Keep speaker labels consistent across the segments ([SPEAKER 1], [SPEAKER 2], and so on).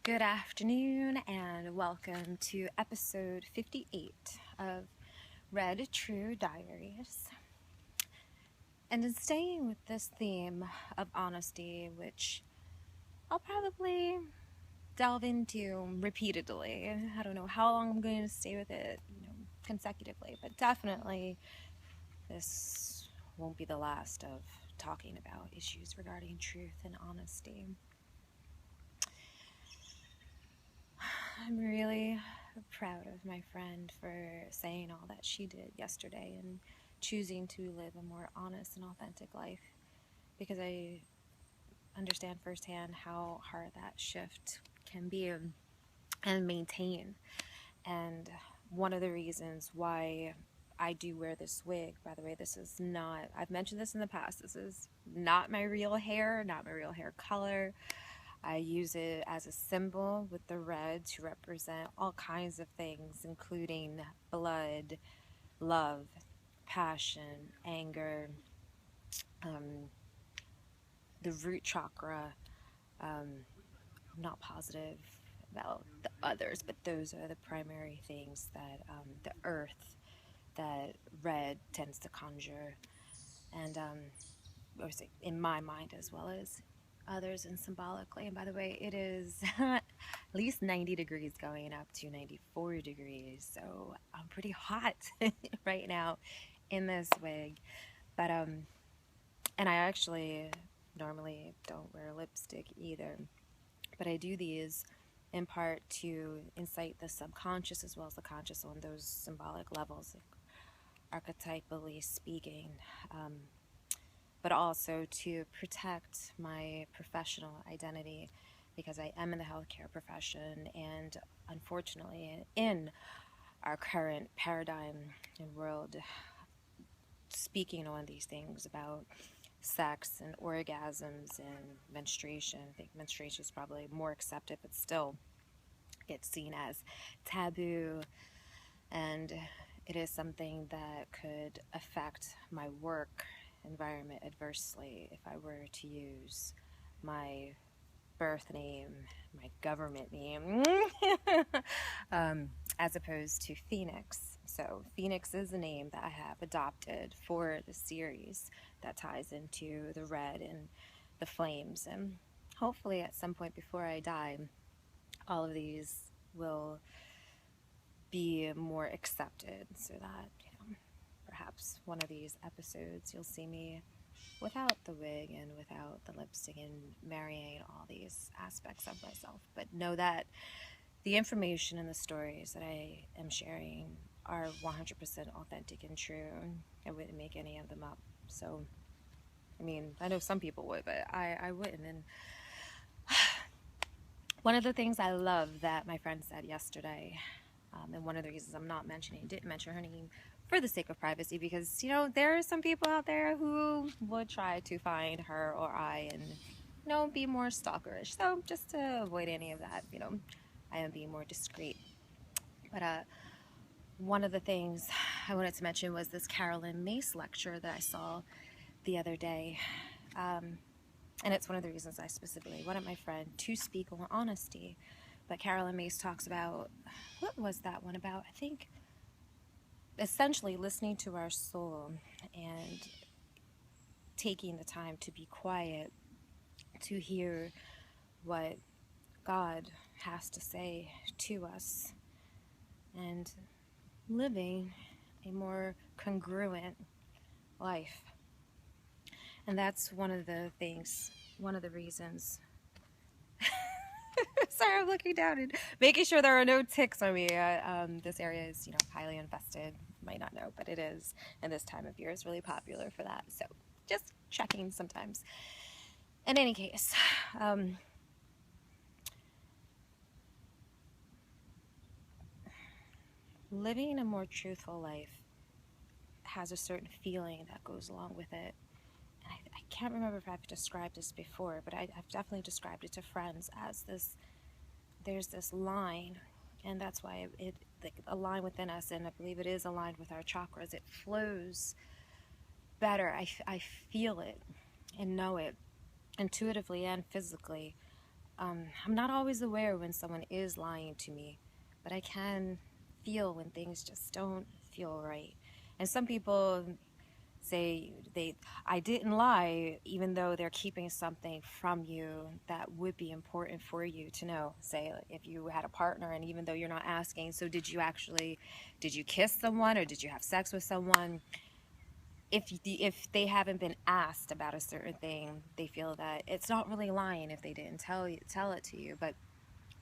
[SPEAKER 1] Good afternoon and welcome to episode 58 of Red True Diaries. And in staying with this theme of honesty, which I'll probably delve into repeatedly. I don't know how long I'm going to stay with it, consecutively, but definitely this won't be the last of talking about issues regarding truth and honesty. I'm really proud of my friend for saying all that she did yesterday and choosing to live a more honest and authentic life, because I understand firsthand how hard that shift can be and maintain. And one of the reasons why I do wear this wig, by the way, this is not, I've mentioned this in the past, this is not my real hair, not my real hair color. I use it as a symbol with the red to represent all kinds of things, including blood, love, passion, anger, the root chakra. I'm not positive about the others, but those are the primary things that the earth that red tends to conjure. And obviously in my mind as well as others and symbolically. And by the way, it is at least 90 degrees going up to 94 degrees, so I'm pretty hot right now in this wig. But and I actually normally don't wear lipstick either, but I do these in part to incite the subconscious as well as the conscious on those symbolic levels, like archetypally speaking, but also to protect my professional identity, because I am in the healthcare profession, and unfortunately in our current paradigm and world, speaking on these things about sex and orgasms and menstruation, I think menstruation is probably more accepted, but still gets seen as taboo, and it is something that could affect my work environment adversely if I were to use my birth name, my government name, as opposed to Phoenix. So Phoenix is the name that I have adopted for the series that ties into the red and the flames. And hopefully at some point before I die, all of these will be more accepted, so that, perhaps one of these episodes you'll see me without the wig and without the lipstick and marrying all these aspects of myself. But know that the information and the stories that I am sharing are 100% authentic and true. I wouldn't make any of them up. So, I mean, I know some people would, but I wouldn't. And one of the things I love that my friend said yesterday, and one of the reasons I'm not didn't mention her name for the sake of privacy, because, there are some people out there who would try to find her or I and, be more stalkerish. So just to avoid any of that, I am being more discreet. But one of the things I wanted to mention was this Carolyn Mace lecture that I saw the other day. And it's one of the reasons I specifically wanted my friend to speak on honesty. But Carolyn Mace talks about, what was that one about? I think essentially listening to our soul and taking the time to be quiet to hear what God has to say to us, and living a more congruent life. And that's one of the reasons. Sorry, I'm looking down and making sure there are no ticks on me. This area is, highly infested. You might not know, but it is. And this time of year is really popular for that. So just checking sometimes. In any case, living a more truthful life has a certain feeling that goes along with it. And I can't remember if I've described this before, but I've definitely described it to friends as this. There's this line, and that's why it a line within us, and I believe it is aligned with our chakras. It flows better. I feel it and know it intuitively and physically. I'm not always aware when someone is lying to me, but I can feel when things just don't feel right. And some people say I didn't lie, even though they're keeping something from you that would be important for you to know. Say if you had a partner, and even though you're not asking, so did you kiss someone, or did you have sex with someone? If they haven't been asked about a certain thing, they feel that it's not really lying if they didn't tell it to you. But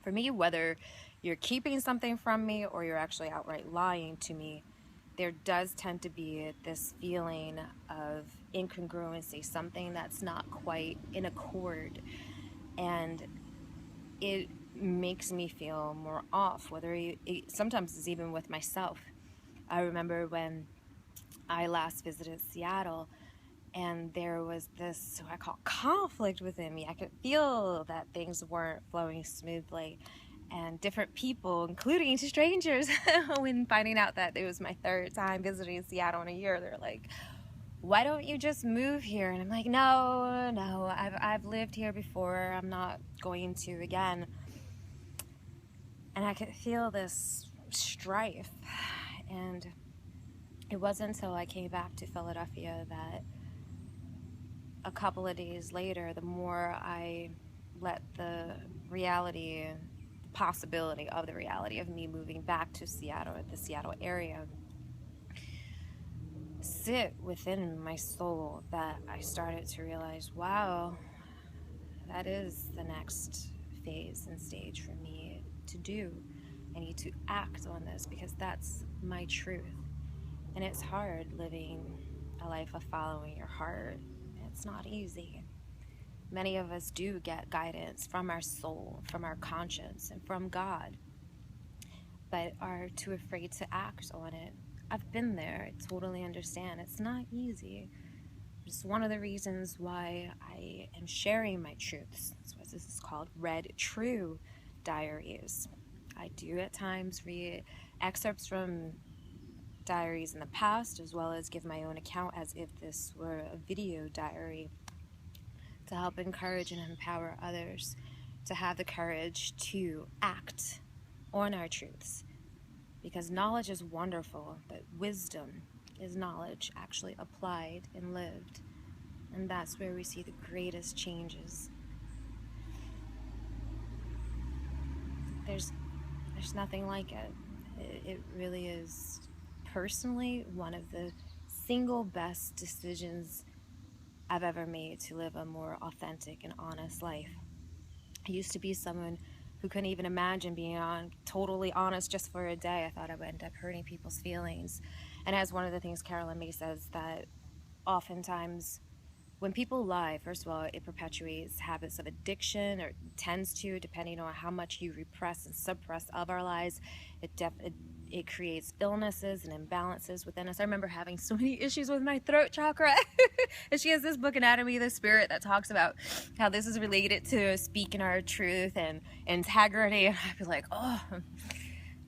[SPEAKER 1] for me, whether you're keeping something from me or you're actually outright lying to me, there does tend to be this feeling of incongruency, something that's not quite in accord, and it makes me feel more off. Sometimes it's even with myself. I remember when I last visited Seattle, and there was this, what I call, conflict within me. I could feel that things weren't flowing smoothly, and different people, including strangers, when finding out that it was my third time visiting Seattle in a year, they're like, why don't you just move here? And I'm like, no, I've lived here before, I'm not going to again. And I could feel this strife, and it wasn't until I came back to Philadelphia that a couple of days later, the more I let the possibility of the reality of me moving back to Seattle, the Seattle area, sit within my soul, that I started to realize, wow, that is the next phase and stage for me to do. I need to act on this because that's my truth. And it's hard living a life of following your heart. It's not easy. Many of us do get guidance from our soul, from our conscience, and from God, but are too afraid to act on it. I've been there. I totally understand. It's not easy. It's one of the reasons why I am sharing my truths. That's what this is called, Read True Diaries. I do at times read excerpts from diaries in the past, as well as give my own account as if this were a video diary, to help encourage and empower others to have the courage to act on our truths. Because knowledge is wonderful, but wisdom is knowledge actually applied and lived. And that's where we see the greatest changes. There's nothing like it. It really is, personally, one of the single best decisions I've ever made to live a more authentic and honest life. I used to be someone who couldn't even imagine being totally honest just for a day. I thought I would end up hurting people's feelings. And as one of the things Carolyn May says, that oftentimes when people lie, first of all, it perpetuates habits of addiction, or tends to, depending on how much you repress and suppress of our lies. It creates illnesses and imbalances within us. I remember having so many issues with my throat chakra. And she has this book, Anatomy of the Spirit, that talks about how this is related to speaking our truth and integrity. And I'd be like, oh,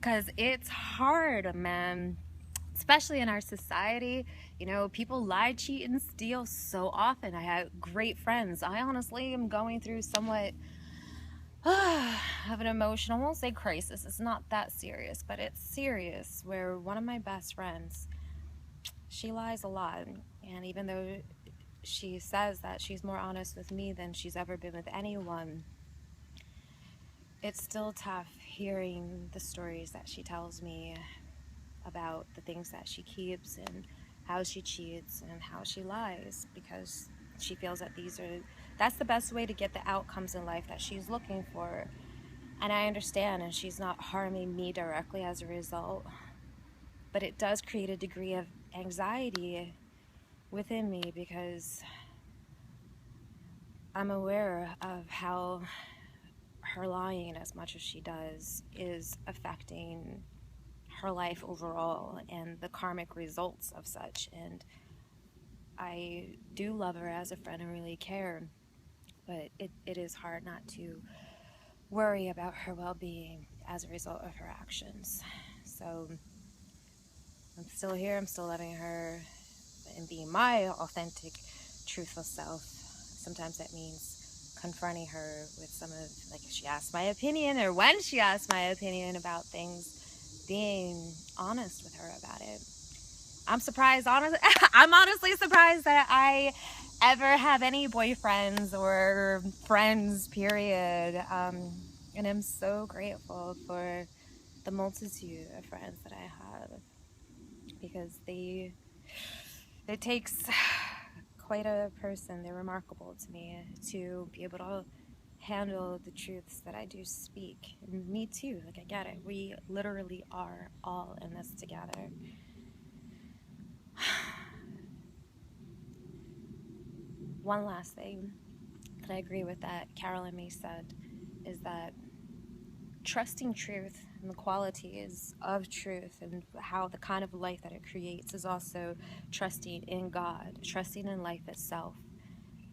[SPEAKER 1] because it's hard, man. Especially in our society, people lie, cheat, and steal so often. I had great friends. I honestly am going through somewhat of an emotional, I won't say crisis, it's not that serious, but it's serious, where one of my best friends, she lies a lot. And even though she says that she's more honest with me than she's ever been with anyone, it's still tough hearing the stories that she tells me about the things that she keeps and how she cheats and how she lies, because she feels that that's the best way to get the outcomes in life that she's looking for. And I understand, and she's not harming me directly as a result, but it does create a degree of anxiety within me, because I'm aware of how her lying, as much as she does, is affecting her life overall and the karmic results of such. And I do love her as a friend and really care, but it is hard not to worry about her well-being as a result of her actions. So I'm still here, I'm still loving her and being my authentic, truthful self. Sometimes that means confronting her with some of, like, if she asked my opinion or when she asked my opinion about things, being honest with her about it. I'm surprised, honestly. I'm honestly surprised that I ever have any boyfriends or friends, period. And I'm so grateful for the multitude of friends that I have, because it takes quite a person. They're remarkable to me to be able to handle the truths that I do speak. And me too, like, I get it. We literally are all in this together. One last thing that I agree with that Carol and me said is that trusting truth and the qualities of truth and how the kind of life that it creates is also trusting in God, trusting in life itself,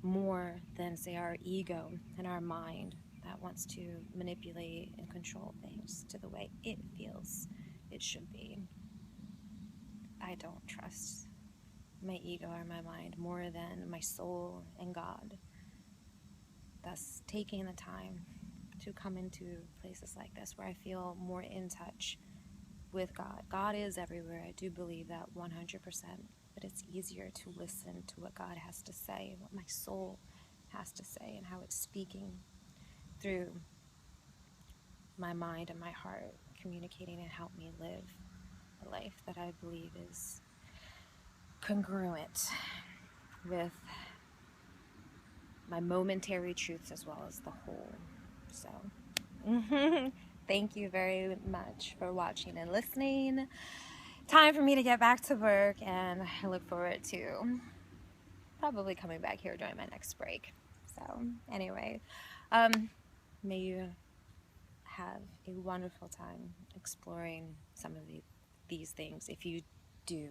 [SPEAKER 1] more than, say, our ego and our mind that wants to manipulate and control things to the way it feels it should be. I don't trust my ego or my mind more than my soul and God. Thus, taking the time to come into places like this where I feel more in touch with God. God is everywhere. I do believe that 100%, but it's easier to listen to what God has to say, what my soul has to say, and how it's speaking through my mind and my heart, communicating and help me live a life that I believe is congruent with my momentary truths as well as the whole. So, thank you very much for watching and listening. Time for me to get back to work, and I look forward to probably coming back here during my next break. So, anyway, may you have a wonderful time exploring some of these things, if you do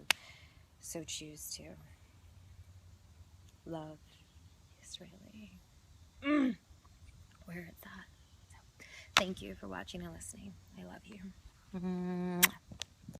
[SPEAKER 1] so choose to. Love is really where it's at. So, thank you for watching and listening. I love you.